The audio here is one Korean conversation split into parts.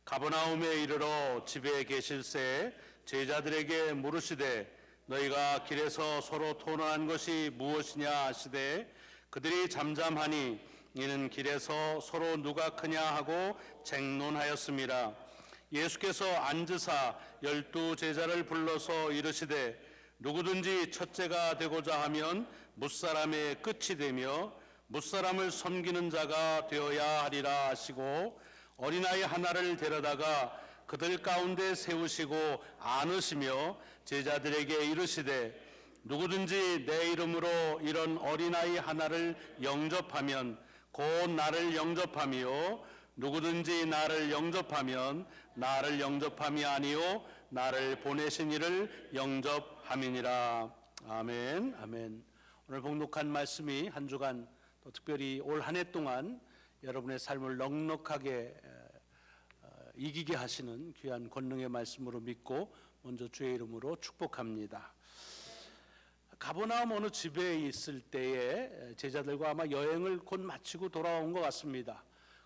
가버나움에 이르러 집에 계실새 제자들에게 물으시되 너희가 길에서 서로 토론한 것이 무엇이냐 하시되 그들이 잠잠하니 이는 길에서 서로 누가 크냐 하고 쟁론하였습니다. 예수께서 앉으사 12 제자를 불러서 이르시되 누구든지 첫째가 되고자 하면 뭇사람의 끝이 되며 뭇사람을 섬기는 자가 되어야 하리라 하시고 어린아이 하나를 데려다가 그들 가운데 세우시고 안으시며 제자들에게 이르시되 누구든지 내 이름으로 이런 어린아이 하나를 영접하면 곧 나를 영접하며 누구든지 나를 영접하면 나를 영접함이 아니요 나를 보내신 이를 영접함이니라. 아멘. 아멘. 오늘 봉독한 말씀이 한 주간 또 특별히 올 한 해 동안 여러분의 삶을 넉넉하게 이기게 하시는 귀한 권능의 말씀으로 믿고 먼저 주의 이름으로 축복합니다. 가버나움 어느 집에 있을 때에 제자들과 아마 여행을 곧 마치고 돌아온 것 같습니다.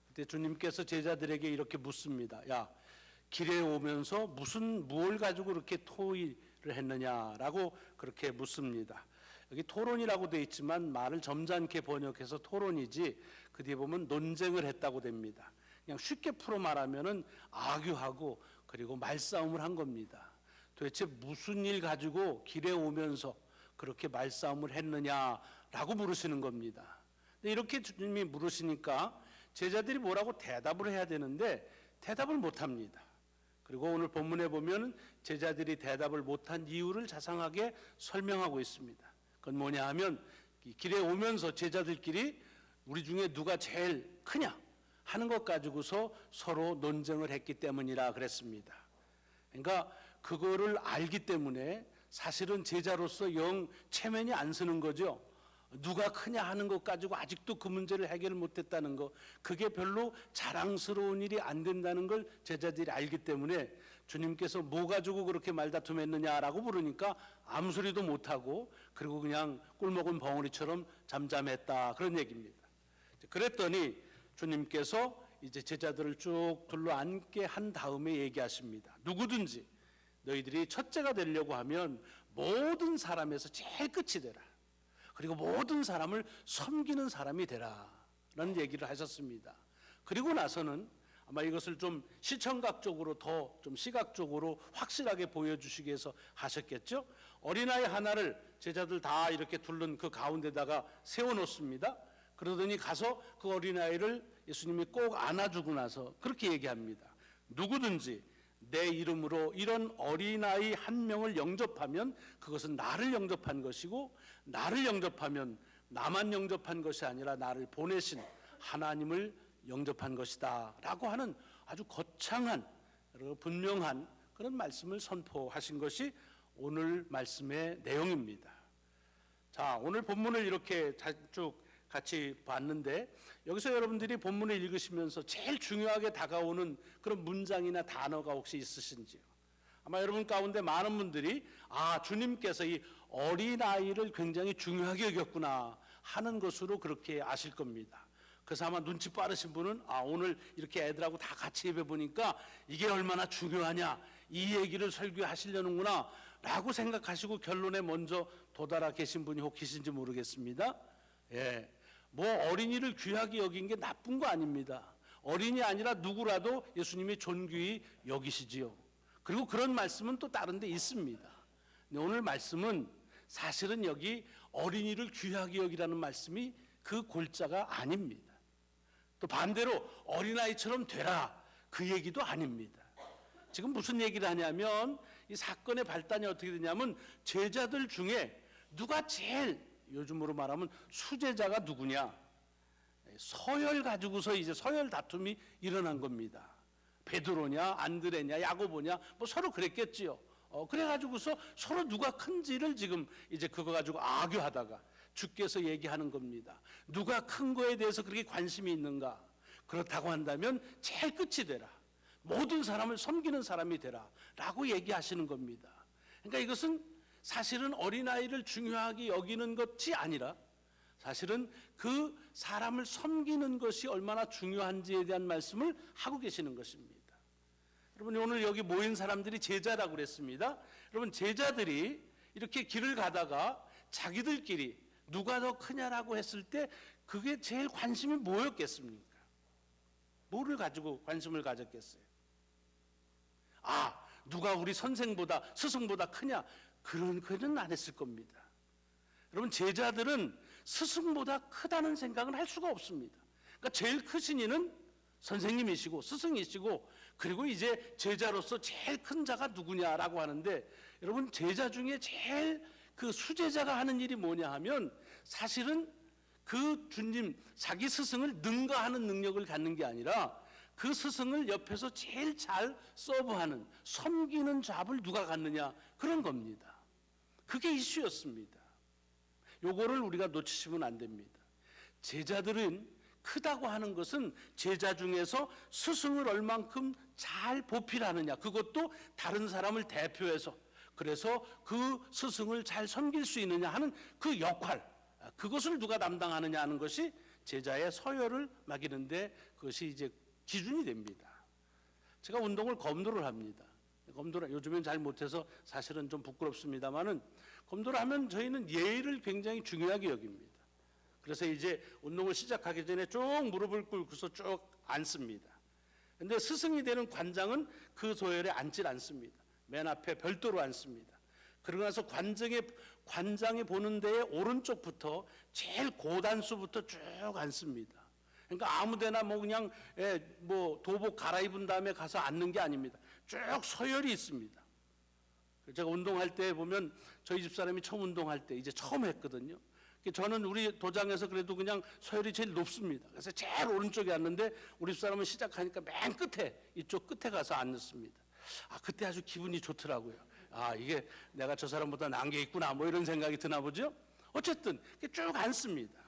그때 주님께서 제자들에게 이렇게 묻습니다. 야, 길에 오면서 무엇을 가지고 그렇게 토의를 했느냐라고 그렇게 묻습니다. 여기 토론이라고 되어 있지만 말을 점잖게 번역해서 토론이지 그 뒤에 보면 논쟁을 했다고 됩니다. 그냥 쉽게 풀어 말하면은 아규하고 그리고 말싸움을 한 겁니다. 도대체 무슨 일 가지고 길에 오면서 그렇게 말싸움을 했느냐라고 물으시는 겁니다. 근데 이렇게 주님이 물으시니까 제자들이 뭐라고 대답을 해야 되는데 대답을 못합니다. 그리고 오늘 본문에 보면 제자들이 대답을 못한 이유를 자상하게 설명하고 있습니다. 그건 뭐냐 하면 길에 오면서 제자들끼리 우리 중에 누가 제일 크냐 하는 것 가지고서 서로 논쟁을 했기 때문이라 그랬습니다. 그러니까 그거를 알기 때문에 사실은 제자로서 영 체면이 안 서는 거죠. 누가 크냐 하는 것 가지고 아직도 그 문제를 해결을 못했다는 거, 그게 별로 자랑스러운 일이 안 된다는 걸 제자들이 알기 때문에 주님께서 뭐 가지고 그렇게 말다툼했느냐라고 물으니까 아무 소리도 못하고 그리고 그냥 꿀먹은 벙어리처럼 잠잠했다, 그런 얘기입니다. 그랬더니 주님께서 이제 제자들을 쭉 둘러앉게 한 다음에 얘기하십니다. 누구든지 너희들이 첫째가 되려고 하면 모든 사람에서 제일 끝이 되라. 그리고 모든 사람을 섬기는 사람이 되라 라는 얘기를 하셨습니다. 그리고 나서는 아마 이것을 좀 시청각적으로 더 좀 시각적으로 확실하게 보여주시기 위해서 하셨겠죠. 어린아이 하나를 제자들 다 이렇게 둘른 그 가운데다가 세워놓습니다. 그러더니 가서 그 어린아이를 예수님이 꼭 안아주고 나서 그렇게 얘기합니다. 누구든지 내 이름으로 이런 어린아이 한 명을 영접하면 그것은 나를 영접한 것이고, 나를 영접하면 나만 영접한 것이 아니라 나를 보내신 하나님을 영접한 것이다 라고 하는 아주 거창한 그리고 분명한 그런 말씀을 선포하신 것이 오늘 말씀의 내용입니다. 자, 오늘 본문을 이렇게 쭉 같이 봤는데 여기서 여러분들이 본문을 읽으시면서 제일 중요하게 다가오는 그런 문장이나 단어가 혹시 있으신지요? 아마 여러분 가운데 많은 분들이 주님께서 이 어린아이를 굉장히 중요하게 여겼구나 하는 것으로 그렇게 아실 겁니다. 그래서 아마 눈치 빠르신 분은 오늘 이렇게 애들하고 다 같이 예배 보니까 이게 얼마나 중요하냐 이 얘기를 설교하시려는구나 라고 생각하시고 결론에 먼저 도달하 계신 분이 혹 계신지 모르겠습니다. 예, 뭐 어린이를 귀하게 여긴 게 나쁜 거 아닙니다. 어린이 아니라 누구라도 예수님이 존귀히 여기시지요. 그리고 그런 말씀은 또 다른 데 있습니다. 근데 오늘 말씀은 사실은 여기 어린이를 귀하게 여기라는 말씀이 그 골자가 아닙니다. 또 반대로 어린아이처럼 되라 그 얘기도 아닙니다. 지금 무슨 얘기를 하냐면 이 사건의 발단이 어떻게 되냐면 제자들 중에 누가 제일 요즘으로 말하면 수제자가 누구냐, 서열 가지고서 이제 서열 다툼이 일어난 겁니다. 베드로냐 안드레냐 야고보냐 뭐 서로 그랬겠지요. 그래가지고서 서로 누가 큰지를 지금 이제 그거 가지고 아교하다가 주께서 얘기하는 겁니다. 누가 큰 거에 대해서 그렇게 관심이 있는가? 그렇다고 한다면 제일 끝이 되라. 모든 사람을 섬기는 사람이 되라 라고 얘기하시는 겁니다. 그러니까 이것은 사실은 어린아이를 중요하게 여기는 것이 아니라 사실은 그 사람을 섬기는 것이 얼마나 중요한지에 대한 말씀을 하고 계시는 것입니다. 여러분 오늘 여기 모인 사람들이 제자라고 그랬습니다. 여러분 제자들이 이렇게 길을 가다가 자기들끼리 누가 더 크냐라고 했을 때 그게 제일 관심이 뭐였겠습니까? 뭐를 가지고 관심을 가졌겠어요? 아, 누가 우리 선생보다 스승보다 크냐? 그런 거는 안 했을 겁니다. 여러분 제자들은 스승보다 크다는 생각은 할 수가 없습니다. 그러니까 제일 크신 이는 선생님이시고 스승이시고, 그리고 이제 제자로서 제일 큰 자가 누구냐라고 하는데, 여러분 제자 중에 제일 그 수제자가 하는 일이 뭐냐 하면 사실은 그 주님 자기 스승을 능가하는 능력을 갖는 게 아니라 그 스승을 옆에서 제일 잘 서브하는, 섬기는 잡을 누가 갖느냐, 그런 겁니다. 그게 이슈였습니다. 요거를 우리가 놓치시면 안 됩니다. 제자들은 크다고 하는 것은 제자 중에서 스승을 얼만큼 잘 보필하느냐, 그것도 다른 사람을 대표해서, 그래서 그 스승을 잘 섬길 수 있느냐 하는 그 역할, 그것을 누가 담당하느냐 하는 것이 제자의 서열을 매기는데 그것이 이제 기준이 됩니다. 제가 운동을 검도를 합니다. 검도를 요즘엔 잘 못해서 사실은 좀 부끄럽습니다만은, 검도를 하면 저희는 예의를 굉장히 중요하게 여깁니다. 그래서 이제 운동을 시작하기 전에 쭉 무릎을 꿇고서 쭉 앉습니다. 근데 스승이 되는 관장은 그 소열에 앉질 않습니다. 맨 앞에 별도로 앉습니다. 그러고 나서 관장이 보는 데에 오른쪽부터 제일 고단수부터 쭉 앉습니다. 그러니까 아무데나 뭐 그냥 뭐 도복 갈아입은 다음에 가서 앉는 게 아닙니다. 쭉 서열이 있습니다. 제가 운동할 때 보면 저희 집사람이 처음 운동할 때 이제 처음 했거든요. 저는 우리 도장에서 그래도 그냥 서열이 제일 높습니다. 그래서 제일 오른쪽에 앉는데 우리 집사람은 시작하니까 맨 끝에, 이쪽 끝에 가서 앉습니다. 아, 그때 아주 기분이 좋더라고요. 아, 이게 내가 저 사람보다 나은 게 있구나, 뭐 이런 생각이 드나 보죠. 어쨌든 쭉 앉습니다.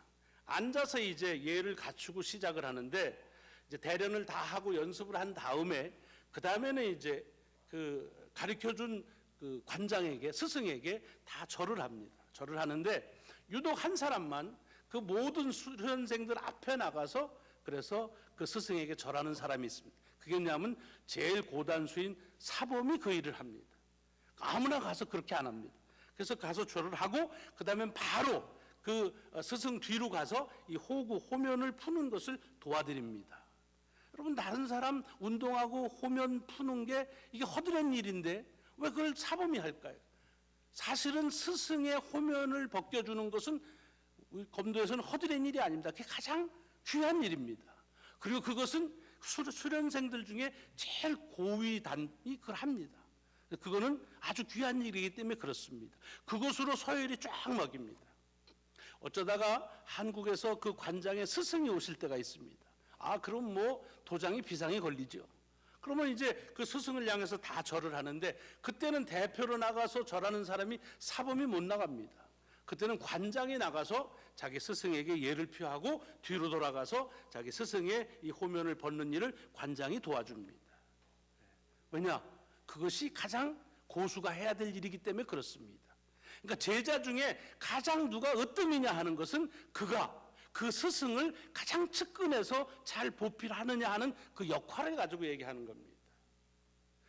앉아서 이제 예를 갖추고 시작을 하는데, 이제 대련을 다 하고 연습을 한 다음에 그 다음에는 이제 그 가르쳐준 그 관장에게, 스승에게 다 절을 합니다. 절을 하는데 유독 한 사람만 그 모든 수련생들 앞에 나가서 그래서 그 스승에게 절하는 사람이 있습니다. 그게 뭐냐면 제일 고단수인 사범이 그 일을 합니다. 아무나 가서 그렇게 안 합니다. 그래서 가서 절을 하고 그 다음에 바로 그 스승 뒤로 가서 이 호구, 호면을 푸는 것을 도와드립니다. 여러분 다른 사람 운동하고 호면 푸는 게 이게 허드렛 일인데 왜 그걸 사범이 할까요? 사실은 스승의 호면을 벗겨주는 것은 우리 검도에서는 허드렛 일이 아닙니다. 그게 가장 귀한 일입니다. 그리고 그것은 수련생들 중에 제일 고위단이 그걸 합니다. 그거는 아주 귀한 일이기 때문에 그렇습니다. 그것으로 서열이 쫙 먹입니다. 어쩌다가 한국에서 그 관장의 스승이 오실 때가 있습니다. 아, 그럼 뭐 도장이 비상이 걸리죠. 그러면 이제 그 스승을 향해서 다 절을 하는데, 그때는 대표로 나가서 절하는 사람이 사범이 못 나갑니다. 그때는 관장이 나가서 자기 스승에게 예를 표하고 뒤로 돌아가서 자기 스승의 이 호면을 벗는 일을 관장이 도와줍니다. 왜냐? 그것이 가장 고수가 해야 될 일이기 때문에 그렇습니다. 그러니까 제자 중에 가장 누가 으뜸이냐 하는 것은 그가 그 스승을 가장 측근에서 잘 보필하느냐 하는 그 역할을 가지고 얘기하는 겁니다.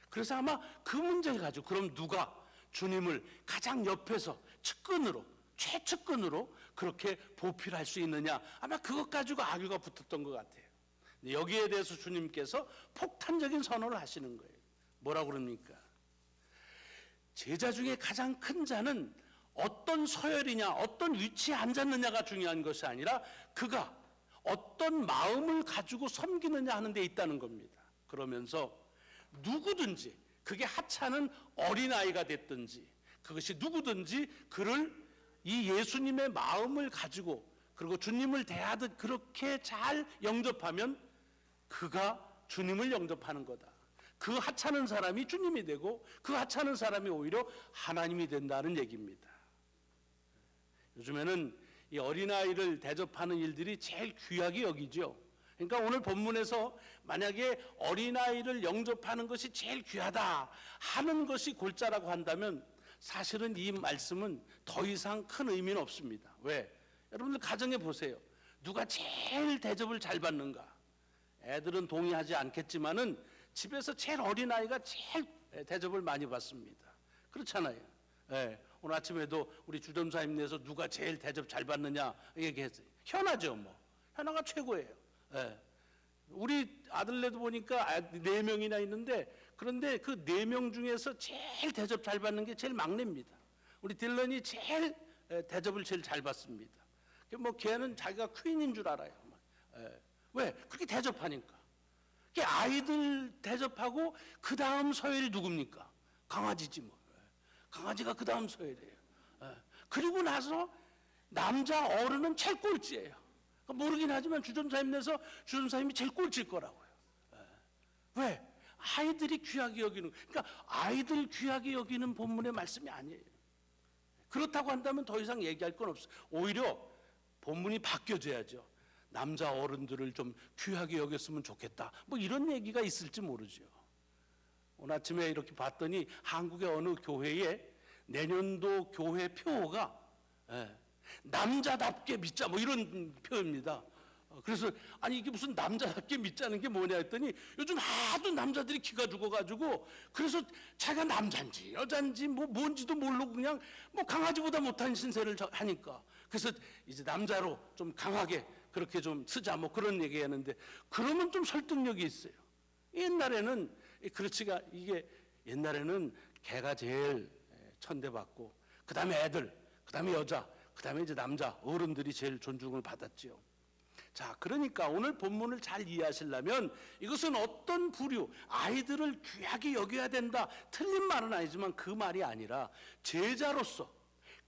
그래서 아마 그 문제를 가지고 그럼 누가 주님을 가장 옆에서 측근으로, 최측근으로 그렇게 보필할 수 있느냐, 아마 그것 가지고 악유가 붙었던 것 같아요. 여기에 대해서 주님께서 폭탄적인 선언을 하시는 거예요. 뭐라고 그럽니까? 제자 중에 가장 큰 자는 어떤 서열이냐, 어떤 위치에 앉았느냐가 중요한 것이 아니라 그가 어떤 마음을 가지고 섬기느냐 하는 데 있다는 겁니다. 그러면서 누구든지, 그게 하찮은 어린아이가 됐든지 그것이 누구든지 그를 이 예수님의 마음을 가지고 그리고 주님을 대하듯 그렇게 잘 영접하면 그가 주님을 영접하는 거다. 그 하찮은 사람이 주님이 되고 그 하찮은 사람이 오히려 하나님이 된다는 얘기입니다. 요즘에는 이 어린아이를 대접하는 일들이 제일 귀하게 여기죠. 그러니까 오늘 본문에서 만약에 어린아이를 영접하는 것이 제일 귀하다 하는 것이 골자라고 한다면 사실은 이 말씀은 더 이상 큰 의미는 없습니다. 왜? 여러분들 가정에 보세요. 누가 제일 대접을 잘 받는가? 애들은 동의하지 않겠지만은 집에서 제일 어린 아이가 제일 대접을 많이 받습니다. 그렇잖아요. 예, 오늘 아침에도 우리 주점사님네에서 누가 제일 대접 잘 받느냐 얘기했어요. 현아죠, 뭐. 현아가 최고예요. 예. 우리 아들네도 보니까 4명이나 있는데, 그런데 그 4명 중에서 제일 대접 잘 받는 게 제일 막내입니다. 우리 딜런이 제일 대접을 제일 잘 받습니다. 뭐 걔는 자기가 퀸인 줄 알아요. 왜? 그렇게 대접하니까. 아이들 대접하고 그 다음 서열이 누굽니까? 강아지지 뭐. 강아지가 그 다음 서열이에요. 그리고 나서 남자 어른은 제일 꼴찌예요. 모르긴 하지만 주점사님네서 주점사님이 제일 꼴찌일 거라고요. 왜? 아이들이 귀하게 여기는, 그러니까 아이들 귀하게 여기는 본문의 말씀이 아니에요. 그렇다고 한다면 더 이상 얘기할 건 없어요. 오히려 본문이 바뀌어져야죠. 남자 어른들을 좀 귀하게 여겼으면 좋겠다, 뭐 이런 얘기가 있을지 모르죠. 오늘 아침에 이렇게 봤더니 한국의 어느 교회에 내년도 교회 표어가 남자답게 믿자, 뭐 이런 표현입니다. 그래서 아니 이게 무슨 남자답게 믿자는 게 뭐냐 했더니 요즘 하도 남자들이 기가 죽어가지고, 그래서 자기가 남자인지 여자인지 뭐 뭔지도 모르고 그냥 뭐 강아지보다 못한 신세를 하니까, 그래서 이제 남자로 좀 강하게 그렇게 좀 쓰자, 뭐 그런 얘기하는데, 그러면 좀 설득력이 있어요. 옛날에는 그렇지가, 이게 옛날에는 개가 제일 천대받고, 그 다음에 애들, 그 다음에 여자, 그 다음에 이제 남자 어른들이 제일 존중을 받았지요. 자, 그러니까 오늘 본문을 잘 이해하시려면 이것은 어떤 부류, 아이들을 귀하게 여겨야 된다, 틀린 말은 아니지만 그 말이 아니라 제자로서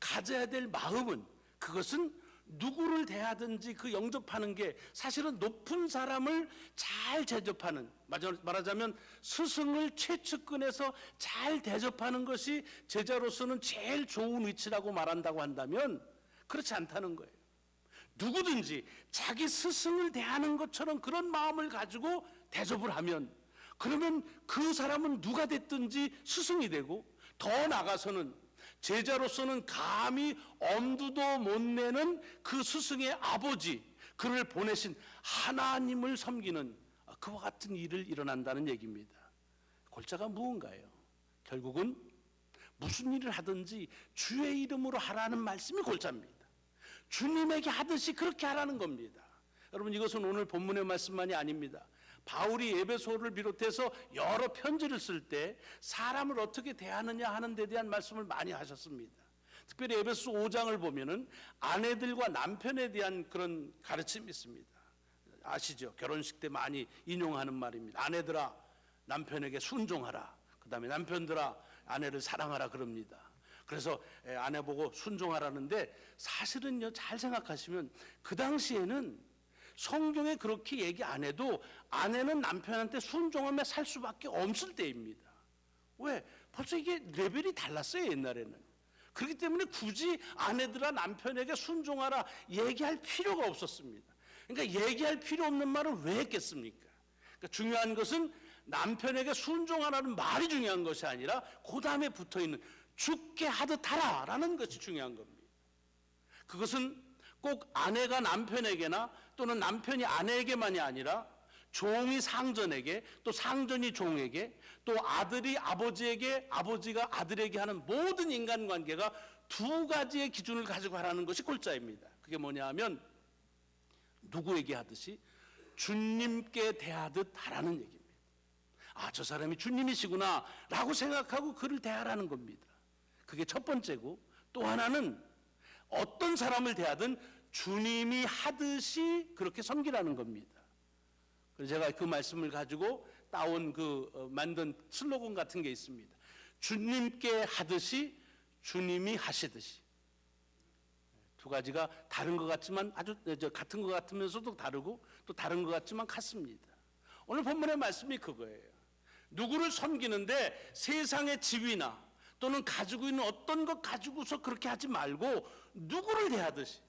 가져야 될 마음은, 그것은 누구를 대하든지 그 영접하는 게 사실은 높은 사람을 잘 대접하는, 말하자면 스승을 최측근에서 잘 대접하는 것이 제자로서는 제일 좋은 위치라고 말한다고 한다면 그렇지 않다는 거예요. 누구든지 자기 스승을 대하는 것처럼 그런 마음을 가지고 대접을 하면, 그러면 그 사람은 누가 됐든지 스승이 되고, 더 나아가서는 제자로서는 감히 엄두도 못 내는 그 스승의 아버지, 그를 보내신 하나님을 섬기는 그와 같은 일을 일어난다는 얘기입니다. 골자가 무언가요? 결국은 무슨 일을 하든지 주의 이름으로 하라는 말씀이 골자입니다. 주님에게 하듯이 그렇게 하라는 겁니다. 여러분, 이것은 오늘 본문의 말씀만이 아닙니다. 바울이 에베소를 비롯해서 여러 편지를 쓸 때 사람을 어떻게 대하느냐 하는 데 대한 말씀을 많이 하셨습니다. 특별히 에베소 5장을 보면은 아내들과 남편에 대한 그런 가르침이 있습니다. 아시죠? 결혼식 때 많이 인용하는 말입니다. 아내들아 남편에게 순종하라, 그 다음에 남편들아 아내를 사랑하라 그럽니다. 그래서 아내 보고 순종하라는데, 사실은요, 잘 생각하시면 그 당시에는 성경에 그렇게 얘기 안 해도 아내는 남편한테 순종하며 살 수밖에 없을 때입니다. 왜? 벌써 이게 레벨이 달랐어요, 옛날에는. 그렇기 때문에 굳이 아내들아 남편에게 순종하라 얘기할 필요가 없었습니다. 그러니까 얘기할 필요 없는 말을 왜 했겠습니까? 그러니까 중요한 것은 남편에게 순종하라는 말이 중요한 것이 아니라 그 다음에 붙어있는 죽게 하듯 하라라는 것이 중요한 겁니다. 그것은 꼭 아내가 남편에게나 또는 남편이 아내에게만이 아니라 종이 상전에게, 또 상전이 종에게, 또 아들이 아버지에게, 아버지가 아들에게 하는 모든 인간관계가 두 가지의 기준을 가지고 하라는 것이 골자입니다. 그게 뭐냐 하면 누구에게 하듯이 주님께 대하듯 하라는 얘기입니다. 아, 저 사람이 주님이시구나 라고 생각하고 그를 대하라는 겁니다. 그게 첫 번째고, 또 하나는 어떤 사람을 대하든 주님이 하듯이 그렇게 섬기라는 겁니다. 그래서 제가 그 말씀을 가지고 따온 만든 슬로건 같은 게 있습니다. 주님께 하듯이 주님이 하시듯이. 두 가지가 다른 것 같지만 아주 같은 것 같으면서도 다르고, 또 다른 것 같지만 같습니다. 오늘 본문의 말씀이 그거예요. 누구를 섬기는데 세상의 지위나 또는 가지고 있는 어떤 것 가지고서 그렇게 하지 말고 누구를 대하듯이,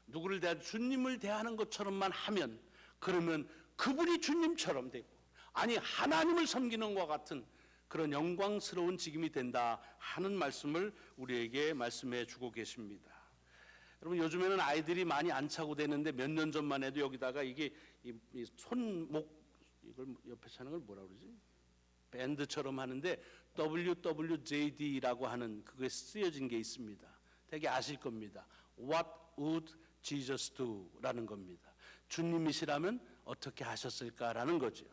누구를 대하듯 주님을 대하는 것처럼만 하면, 그러면 그분이 주님처럼 되고, 아니 하나님을 섬기는 것과 같은 그런 영광스러운 직임이 된다 하는 말씀을 우리에게 말씀해 주고 계십니다. 여러분, 요즘에는 아이들이 많이 안 차고 되는데 몇 년 전만 해도 여기다가 이게 이 손목, 이걸 옆에 차는 걸 뭐라 그러지? 밴드처럼 하는데 WWJD라고 하는 그게 쓰여진 게 있습니다. 되게 아실 겁니다. What would Jesus do?라는 겁니다. 주님이시라면 어떻게 하셨을까라는 거죠.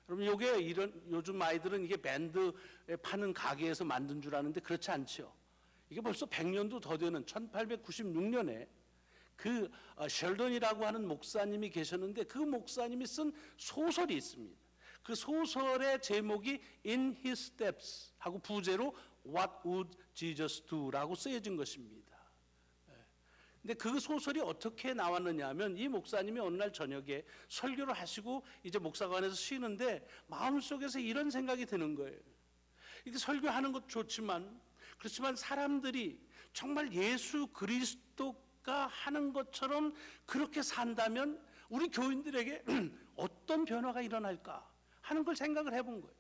여러분, 이게 이런 요즘 아이들은 이게 밴드에 파는 가게에서 만든 줄 아는데 그렇지 않죠. 이게 벌써 100년도 더 되는 1896년에 그 셜던이라고 하는 목사님이 계셨는데 그 목사님이 쓴 소설이 있습니다. 그 소설의 제목이 In His Steps 하고 부제로 What Would Jesus Do?라고 쓰여진 것입니다. 근데 그 소설이 어떻게 나왔느냐 하면 이 목사님이 어느 날 저녁에 설교를 하시고 이제 목사관에서 쉬는데 마음속에서 이런 생각이 드는 거예요. 이렇게 설교하는 것 좋지만 그렇지만 사람들이 정말 예수 그리스도가 하는 것처럼 그렇게 산다면 우리 교인들에게 어떤 변화가 일어날까 하는 걸 생각을 해본 거예요.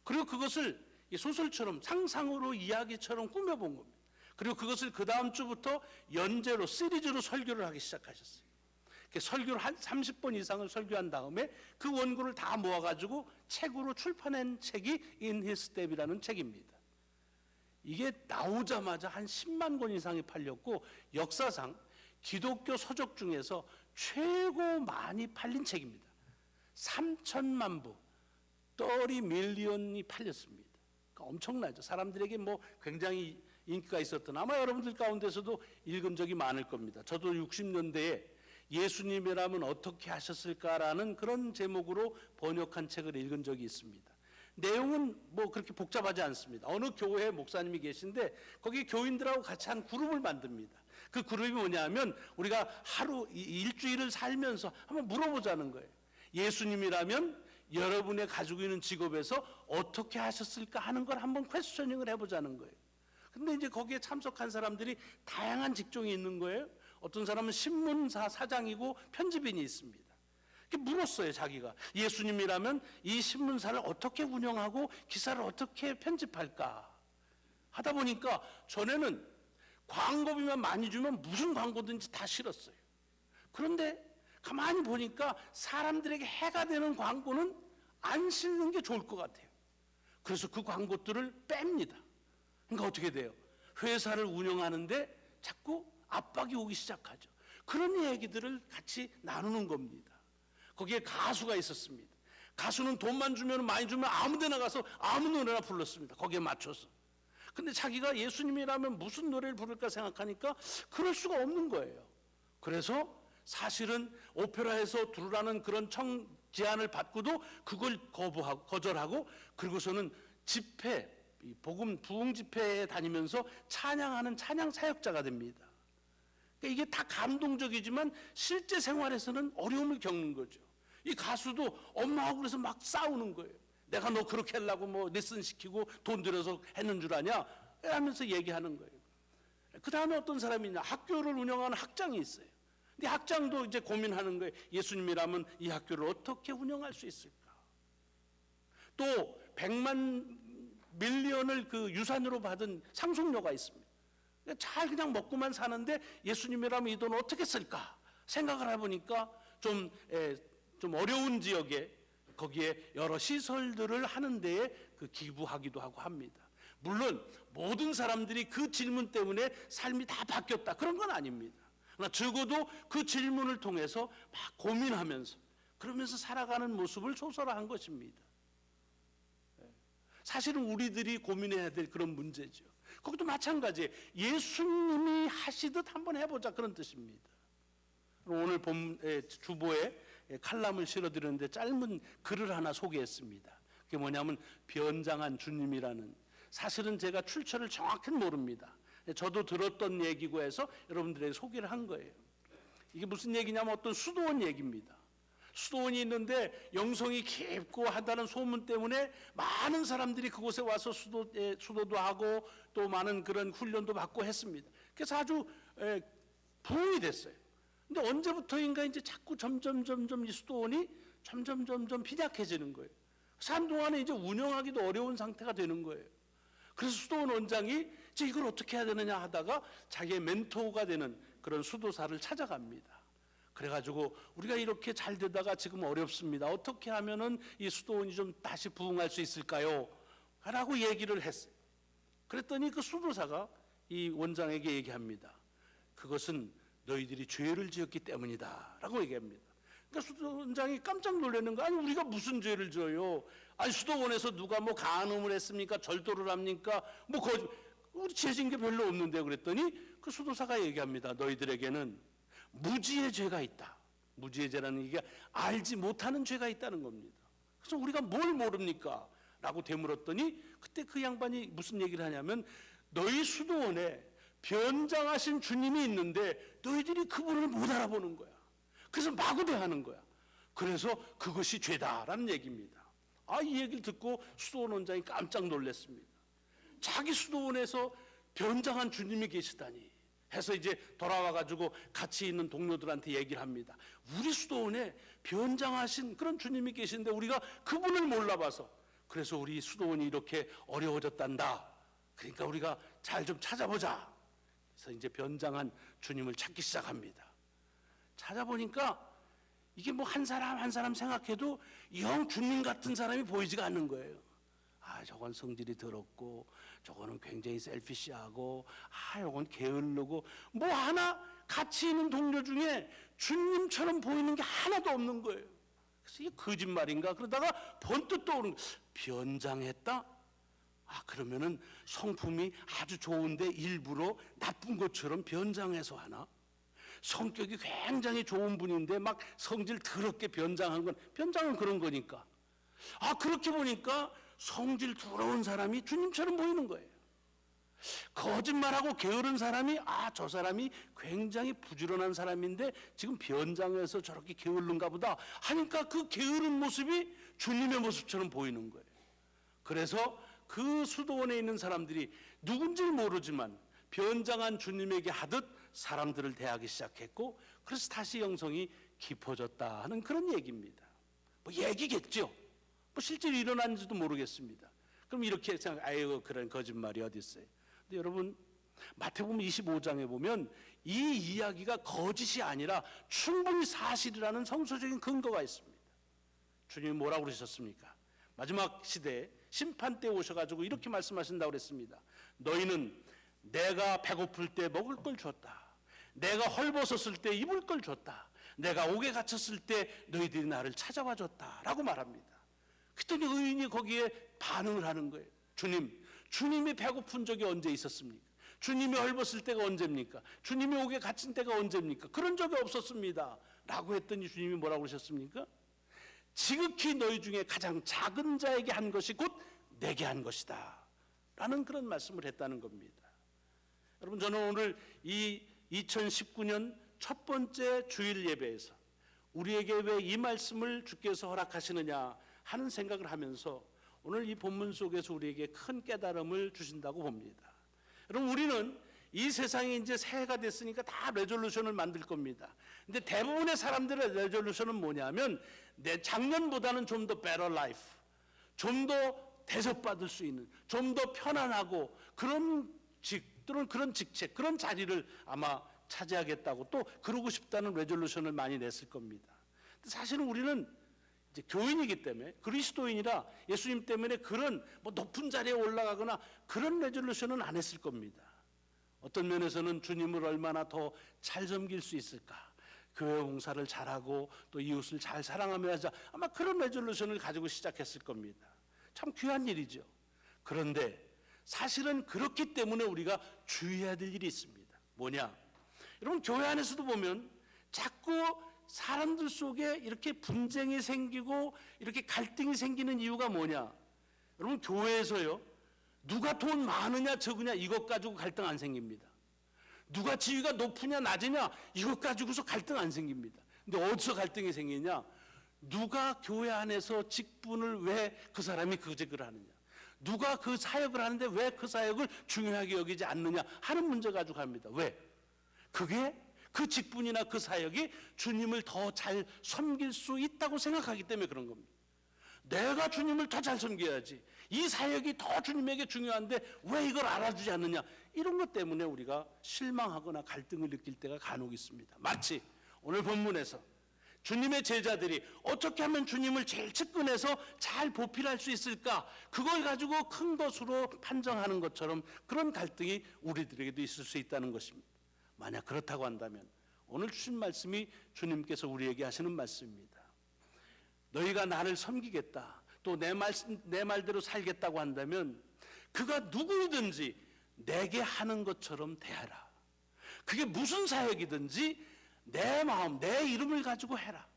그리고 그것을 소설처럼 상상으로 이야기처럼 꾸며본 겁니다. 그리고 그것을 그 다음 주부터 연재로 시리즈로 설교를 하기 시작하셨어요. 설교를 한 30번 이상을 설교한 다음에 그 원고를 다 모아가지고 책으로 출판한 책이 In His Step이라는 책입니다. 이게 나오자마자 한 10만 권 이상이 팔렸고 역사상 기독교 서적 중에서 최고 많이 팔린 책입니다. 3천만 부, 30밀리언이 팔렸습니다. 그러니까 엄청나죠. 사람들에게 뭐 굉장히 인기가 있었던, 아마 여러분들 가운데서도 읽은 적이 많을 겁니다. 저도 60년대에 예수님이라면 어떻게 하셨을까라는 그런 제목으로 번역한 책을 읽은 적이 있습니다. 내용은 뭐 그렇게 복잡하지 않습니다. 어느 교회에 목사님이 계신데 거기 교인들하고 같이 한 그룹을 만듭니다. 그 그룹이 뭐냐면 우리가 하루 일주일을 살면서 한번 물어보자는 거예요. 예수님이라면 여러분의 가지고 있는 직업에서 어떻게 하셨을까 하는 걸 한번 퀘스처닝을 해보자는 거예요. 근데 이제 거기에 참석한 사람들이 다양한 직종이 있는 거예요. 어떤 사람은 신문사 사장이고 편집인이 있습니다. 물었어요. 자기가 예수님이라면 이 신문사를 어떻게 운영하고 기사를 어떻게 편집할까 하다 보니까 전에는 광고비만 많이 주면 무슨 광고든지 다 싫었어요. 그런데 가만히 보니까 사람들에게 해가 되는 광고는 안 실는 게 좋을 것 같아요. 그래서 그 광고들을 뺍니다. 그러니까 어떻게 돼요? 회사를 운영하는데 자꾸 압박이 오기 시작하죠. 그런 얘기들을 같이 나누는 겁니다. 거기에 가수가 있었습니다. 가수는 돈만 주면, 많이 주면 아무 데나 가서 아무 노래나 불렀습니다. 거기에 맞춰서. 근데 자기가 예수님이라면 무슨 노래를 부를까 생각하니까 그럴 수가 없는 거예요. 그래서 사실은 오페라에서 부르라는 그런 제안을 받고도 그걸 거절하고, 그리고서는 집회, 부흥 집회에 다니면서 찬양하는 찬양 사역자가 됩니다. 그러니까 이게 다 감동적이지만 실제 생활에서는 어려움을 겪는 거죠. 이 가수도 엄마하고 그래서 막 싸우는 거예요. 내가 너 그렇게 하려고 뭐 레슨 시키고 돈 들여서 했는 줄 아냐? 하면서 얘기하는 거예요. 그 다음에 어떤 사람이 있냐? 학교를 운영하는 학장이 있어요. 근데 학장도 이제 고민하는 거예요. 예수님이라면 이 학교를 어떻게 운영할 수 있을까? 또 100만 밀리언을 그 유산으로 받은 상속녀가 있습니다. 잘 그냥 먹고만 사는데 예수님이라면 이 돈을 어떻게 쓸까 생각을 해보니까 좀 어려운 지역에 거기에 여러 시설들을 하는 데에 그 기부하기도 하고 합니다. 물론 모든 사람들이 그 질문 때문에 삶이 다 바뀌었다 그런 건 아닙니다. 그러나 적어도 그 질문을 통해서 막 고민하면서 그러면서 살아가는 모습을 소설화한 것입니다. 사실은 우리들이 고민해야 될 그런 문제죠. 그것도 마찬가지예요. 예수님이 하시듯 한번 해보자 그런 뜻입니다. 오늘 주보에 칼럼을 실어드렸는데 짧은 글을 하나 소개했습니다. 그게 뭐냐면 변장한 주님이라는, 사실은 제가 출처를 정확히 모릅니다. 저도 들었던 얘기고 해서 여러분들에게 소개를 한 거예요. 이게 무슨 얘기냐면 어떤 수도원 얘기입니다. 수도원이 있는데 영성이 깊고 하다는 소문 때문에 많은 사람들이 그곳에 와서 수도도 하고 또 많은 그런 훈련도 받고 했습니다. 그래서 아주 부흥이 됐어요. 근데 언제부터인가 이제 자꾸 점점 이 수도원이 점점 빈약해지는 거예요. 산 동안에 이제 운영하기도 어려운 상태가 되는 거예요. 그래서 수도원 원장이 이제 이걸 어떻게 해야 되느냐 하다가 자기의 멘토가 되는 그런 수도사를 찾아갑니다. 그래가지고 우리가 이렇게 잘 되다가 지금 어렵습니다. 어떻게 하면은 이 수도원이 좀 다시 부흥할 수 있을까요? 라고 얘기를 했어요. 그랬더니 그 수도사가 이 원장에게 얘기합니다. 그것은 너희들이 죄를 지었기 때문이다 라고 얘기합니다. 그러니까 수도원장이 깜짝 놀라는 거, 아니 우리가 무슨 죄를 져요? 아니 수도원에서 누가 뭐 간음을 했습니까? 절도를 합니까? 뭐 우리 죄진 게 별로 없는데. 그랬더니 그 수도사가 얘기합니다. 너희들에게는 무지의 죄가 있다. 무지의 죄라는 얘기가 알지 못하는 죄가 있다는 겁니다. 그래서 우리가 뭘 모릅니까? 라고 되물었더니 그때 그 양반이 무슨 얘기를 하냐면, 너희 수도원에 변장하신 주님이 있는데 너희들이 그분을 못 알아보는 거야. 그래서 마구대하는 거야. 그래서 그것이 죄다라는 얘기입니다. 이 얘기를 듣고 수도원 원장이 깜짝 놀랐습니다. 자기 수도원에서 변장한 주님이 계시다니 해서 이제 돌아와가지고 같이 있는 동료들한테 얘기를 합니다. 우리 수도원에 변장하신 그런 주님이 계신데 우리가 그분을 몰라봐서, 그래서 우리 수도원이 이렇게 어려워졌단다. 그러니까 우리가 잘 좀 찾아보자. 그래서 이제 변장한 주님을 찾기 시작합니다. 찾아보니까 이게 뭐 한 사람 한 사람 생각해도 영 주님 같은 사람이 보이지가 않는 거예요. 저건 성질이 더럽고, 저거는 굉장히 셀피시하고, 저건 게을르고, 뭐 하나 같이 있는 동료 중에 주님처럼 보이는 게 하나도 없는 거예요. 그래서 이게 거짓말인가? 그러다가 번뜩 떠오르는 거예요. 변장했다? 그러면은 성품이 아주 좋은데 일부러 나쁜 것처럼 변장해서 하나? 성격이 굉장히 좋은 분인데 막 성질 더럽게 변장한 건, 변장은 그런 거니까. 그렇게 보니까 성질 더러운 사람이 주님처럼 보이는 거예요. 거짓말하고 게으른 사람이 저 사람이 굉장히 부지런한 사람인데 지금 변장해서 저렇게 게을른가 보다 하니까 그 게으른 모습이 주님의 모습처럼 보이는 거예요. 그래서 그 수도원에 있는 사람들이 누군지 모르지만 변장한 주님에게 하듯 사람들을 대하기 시작했고, 그래서 다시 영성이 깊어졌다 하는 그런 얘기입니다. 뭐 얘기겠죠. 뭐 실제로 일어난지도 모르겠습니다. 그럼 이렇게 생각, 그런 거짓말이 어디 있어요? 근데 여러분, 마태복음 25장에 보면 이 이야기가 거짓이 아니라 충분히 사실이라는 성서적인 근거가 있습니다. 주님이 뭐라고 그러셨습니까? 마지막 시대에 심판 때 오셔가지고 이렇게 말씀하신다고 그랬습니다. 너희는 내가 배고플 때 먹을 걸 줬다. 내가 헐벗었을 때 입을 걸 줬다. 내가 옥에 갇혔을 때 너희들이 나를 찾아와 줬다 라고 말합니다. 그랬더니 의인이 거기에 반응을 하는 거예요. 주님이 배고픈 적이 언제 있었습니까? 주님이 헐벗을 때가 언제입니까? 주님이 옥에 갇힌 때가 언제입니까? 그런 적이 없었습니다 라고 했더니 주님이 뭐라고 그러셨습니까? 지극히 너희 중에 가장 작은 자에게 한 것이 곧 내게 한 것이다 라는 그런 말씀을 했다는 겁니다. 여러분, 저는 오늘 이 2019년 첫 번째 주일 예배에서 우리에게 왜 이 말씀을 주께서 허락하시느냐 하는 생각을 하면서 오늘 이 본문 속에서 우리에게 큰 깨달음을 주신다고 봅니다. 여러분, 우리는 이 세상이 이제 새해가 됐으니까 다 레졸루션을 만들 겁니다. 근데 대부분의 사람들의 레졸루션은 뭐냐면 내 작년보다는 좀 더 better life, 좀 더 대접받을 수 있는, 좀 더 편안하고 그런 또는 그런 직책, 그런 자리를 아마 차지하겠다고 또 그러고 싶다는 레졸루션을 많이 냈을 겁니다. 사실은 우리는 이제 교인이기 때문에, 그리스도인이라 예수님 때문에 그런 뭐 높은 자리에 올라가거나 그런 레졸루션은 안 했을 겁니다. 어떤 면에서는 주님을 얼마나 더 잘 섬길 수 있을까, 교회 봉사를 잘하고 또 이웃을 잘 사랑하며 하자, 아마 그런 레졸루션을 가지고 시작했을 겁니다. 참 귀한 일이죠. 그런데 사실은 그렇기 때문에 우리가 주의해야 될 일이 있습니다. 뭐냐? 여러분, 교회 안에서도 보면 자꾸 사람들 속에 이렇게 분쟁이 생기고 이렇게 갈등이 생기는 이유가 뭐냐? 여러분, 교회에서요, 누가 돈 많으냐 적으냐 이것 가지고 갈등 안 생깁니다. 누가 지위가 높으냐 낮으냐 이것 가지고서 갈등 안 생깁니다. 근데 어디서 갈등이 생기냐? 누가 교회 안에서 직분을 왜 그 사람이 그 직을 하느냐, 누가 그 사역을 하는데 왜 그 사역을 중요하게 여기지 않느냐 하는 문제 가지고 합니다. 왜? 그게 그 직분이나 그 사역이 주님을 더 잘 섬길 수 있다고 생각하기 때문에 그런 겁니다. 내가 주님을 더 잘 섬겨야지, 이 사역이 더 주님에게 중요한데 왜 이걸 알아주지 않느냐, 이런 것 때문에 우리가 실망하거나 갈등을 느낄 때가 간혹 있습니다. 마치 오늘 본문에서 주님의 제자들이 어떻게 하면 주님을 제일 측근에서 잘 보필할 수 있을까? 그걸 가지고 큰 것으로 판정하는 것처럼 그런 갈등이 우리들에게도 있을 수 있다는 것입니다. 만약 그렇다고 한다면 오늘 주신 말씀이 주님께서 우리에게 하시는 말씀입니다. 너희가 나를 섬기겠다, 또 내 말대로 살겠다고 한다면 그가 누구이든지 내게 하는 것처럼 대하라. 그게 무슨 사역이든지 내 마음, 내 이름을 가지고 해라.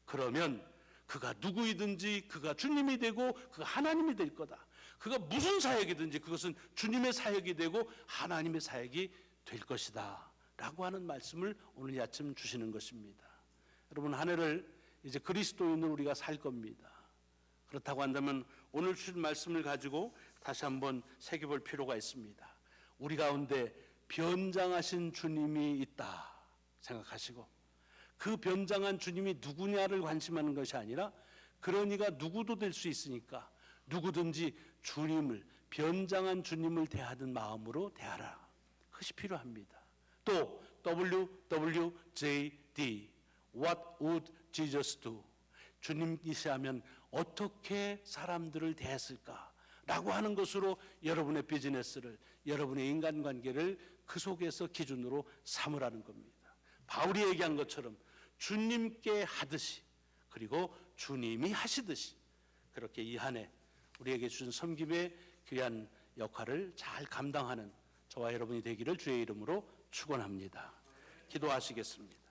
그러면 그가 누구이든지 그가 주님이 되고 그가 하나님이 될 거다. 그가 무슨 사역이든지 그것은 주님의 사역이 되고 하나님의 사역이 될 것이다 라고 하는 말씀을 오늘 아침 주시는 것입니다. 여러분, 한 해를 이제 그리스도인으로 우리가 살 겁니다. 그렇다고 한다면 오늘 주신 말씀을 가지고 다시 한번 새겨볼 필요가 있습니다. 우리 가운데 변장하신 주님이 있다 생각하시고, 그 변장한 주님이 누구냐를 관심하는 것이 아니라 그러니까 누구도 될 수 있으니까 누구든지 주님을, 변장한 주님을 대하던 마음으로 대하라. 그것이 필요합니다. 또 WWJD, What would Jesus do? 주님이시라면 어떻게 사람들을 대했을까? 라고 하는 것으로 여러분의 비즈니스를, 여러분의 인간관계를 그 속에서 기준으로 삼으라는 겁니다. 바울이 얘기한 것처럼 주님께 하듯이, 그리고 주님이 하시듯이 그렇게 이 한 해 우리에게 주신 섬김의 귀한 역할을 잘 감당하는 저와 여러분이 되기를 주의 이름으로 축원합니다. 기도하시겠습니다.